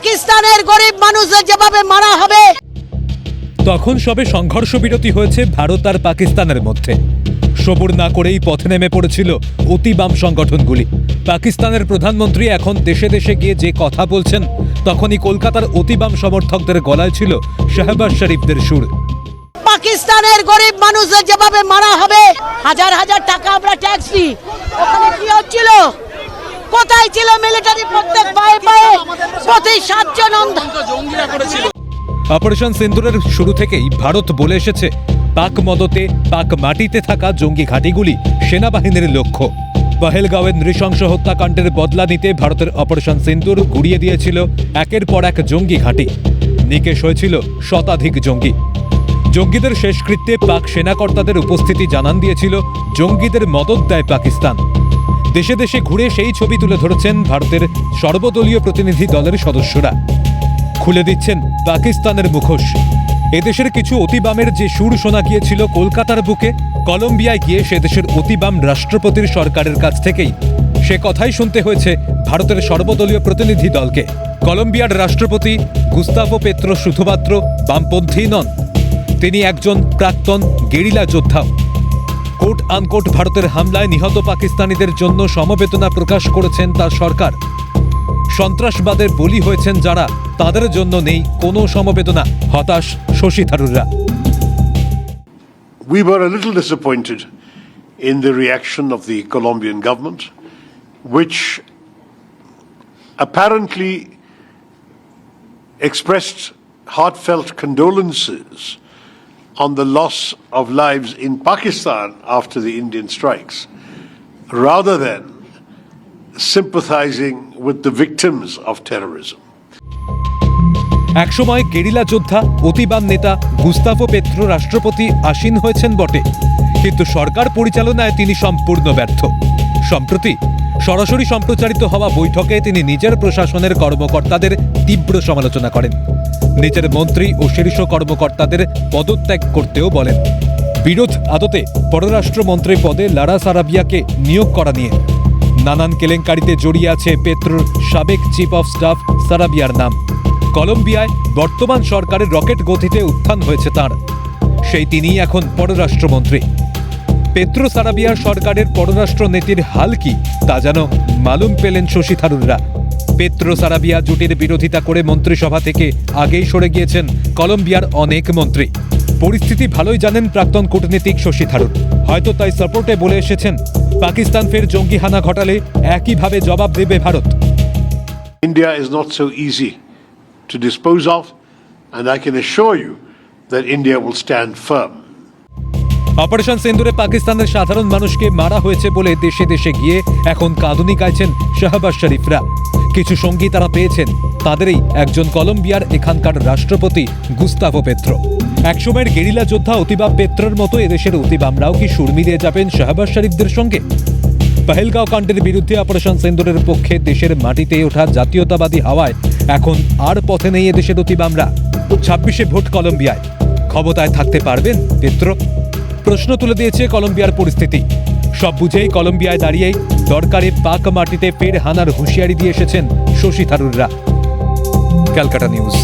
পাকিস্তানের গরিব মানুষদের যেভাবে মারা হবে। তখন সবে সংঘর্ষ বিরতি হয়েছে ভারত আর পাকিস্তানের মধ্যে। সবুর না করেই পথে নেমে পড়েছিল অতি বাম সংগঠনগুলি। পাকিস্তানের প্রধানমন্ত্রী এখন দেশে দেশে গিয়ে যে কথা বলছেন, তখনই কলকাতার অতি বাম সমর্থকদের গলায় ছিল শাহবাজ শরীফদের সুর। পাকিস্তানের গরিব মানুষদের যেভাবে মারা হবে, হাজার হাজার টাকা আমরা ট্যাক্স দিই, ওখানে কি হচ্ছিল? কোথায় ছিল মিলিটারি? প্রত্যেক পায়ে পায়ে প্রতি 7 জন জঙ্গিরা করেছিল। অপারেশন সিন্দুরের শুরু থেকেই ভারত বলে এসেছে পাক মদতে পাক মাটিতে থাকা জঙ্গি ঘাঁটিগুলি সেনাবাহিনীর লক্ষ্য। পহেলগাঁওয়ের নৃশংস হত্যাকাণ্ডের বদলা নিতে ভারতের অপারেশন সিন্দুর ঘুরিয়ে দিয়েছিল একের পর এক জঙ্গি ঘাঁটি। নিকেশ হয়েছিল শতাধিক জঙ্গি। জঙ্গিদের শেষকৃত্যে পাক সেনাকর্তাদের উপস্থিতি জানান দিয়েছিল জঙ্গিদের মদত দেয় পাকিস্তান। দেশে দেশে ঘুরে সেই ছবি তুলে ধরেছেন ভারতের সর্বদলীয় প্রতিনিধি দলের সদস্যরা। খুলে দিচ্ছেন পাকিস্তানের মুখোশ। এদেশের কিছু অতিবামের যে সুর শোনা গিয়েছিল কলকাতার বুকে, কলম্বিয়ায় গিয়ে সে দেশের অতিবাম রাষ্ট্রপতির সরকারের কাছ থেকেই সে কথাই শুনতে হয়েছে ভারতের সর্বদলীয় প্রতিনিধি দলকে। কলম্বিয়ার রাষ্ট্রপতি গুস্তাভো পেত্রো শুধুমাত্র বামপন্থী নন, তিনি একজন প্রাক্তন গেরিলা যোদ্ধাও। কোট আনকোট ভারতের হামলায় নিহত পাকিস্তানিদের জন্য সমবেদনা প্রকাশ করেছেন তার সরকার। সন্ত্রাসবাদের বলি হয়েছেন যারা, তাদের জন্য নেই কোনো সমবেদনা। হতাশ Shashi থারুররা। We were a little disappointed in the reaction of the Colombian government, which apparently expressed heartfelt condolences on the loss of lives in Pakistan after the Indian strikes, rather than sympathizing with the victims of terrorism. একসময় guerrilla যোদ্ধা অতিবাম নেতা Gustavo Petro রাষ্ট্রপতি আসীন হয়েছেন বটে, কিন্তু সরকার পরিচালনায় তিনি সম্পূর্ণ ব্যর্থ। সম্প্রতি সরাসরি সম্প্রচারিত হওয়া বৈঠকে তিনি নিজের প্রশাসনের কর্মকর্তাদের তীব্র সমালোচনা করেন। নিজের মন্ত্রী ও শীর্ষ কর্মকর্তাদের পদত্যাগ করতেও বলেন। বিরোধ আদতে পররাষ্ট্রমন্ত্রী পদে লারা সারাবিয়াকে নিয়োগ করা নিয়ে। নানান কেলেঙ্কারিতে জড়িয়ে আছে পেত্রোর সাবেক চিফ অফ স্টাফ সারাবিয়ার নাম। কলম্বিয়ায় বর্তমান সরকারের রকেট গতিতে উত্থান হয়েছে তার, সেই তিনিই এখন পররাষ্ট্রমন্ত্রী। পেত্রো সারাবিয়ার সরকারের পররাষ্ট্র নীতির হাল কি তা যেন মালুম পেলেন শশী থারুররা। পেত্রো সারাবিয়া জোটের বিরোধিতা করে মন্ত্রিসভা থেকে আগেই সরে গিয়েছেন কলম্বিয়ার অনেক মন্ত্রী। পরিস্থিতি ভালোই জানেন প্রাক্তন কূটনীতিক শশী থারুর। হয়তো তাই সাপোর্টে বলে এসেছেন পাকিস্তান ফের জঙ্গি হানা ঘটালে একইভাবে জবাব দেবে Bharat. India is not so easy to dispose of, and I can assure you that India will stand firm. Operation সিন্দুরে পাকিস্তানের সাধারণ মানুষকে মারা হয়েছে বলে দেশে দেশে গিয়ে এখন কাঁদুনি গাইছেন শাহবাজ শরীফরা। কিছু সঙ্গী তারা পেয়েছেন, তাদেরই একজন কলম্বিয়ার এখানকার রাষ্ট্রপতি গুস্তাভো পেত্রো। একসময়ের গেরিলা যোদ্ধা অতিবাম পেত্রোর মতো এদেশের অতিবামরাও কি সুর মিলিয়ে যাবেন শাহবাজ শরীফদের সঙ্গে? পহেলগাঁও কাণ্ডের বিরুদ্ধে অপারেশন সিন্দুরের পক্ষে দেশের মাটিতে ওঠা জাতীয়তাবাদী হাওয়ায় এখন আর পথে নেই এদেশের অতিবামরা। 26শে ভোট কলম্বিয়ায়, ক্ষমতায় থাকতে পারবেন পেত্রো? প্রশ্ন তুলে দিয়েছে কলম্বিয়ার পরিস্থিতি। সব বুঝেই কলম্বিয়ায় দাঁড়িয়েই দরকারে পাক মাটিতে ফের হানার হুঁশিয়ারি দিয়ে এসেছেন শশী থারুররা। ক্যালকাটা নিউজ।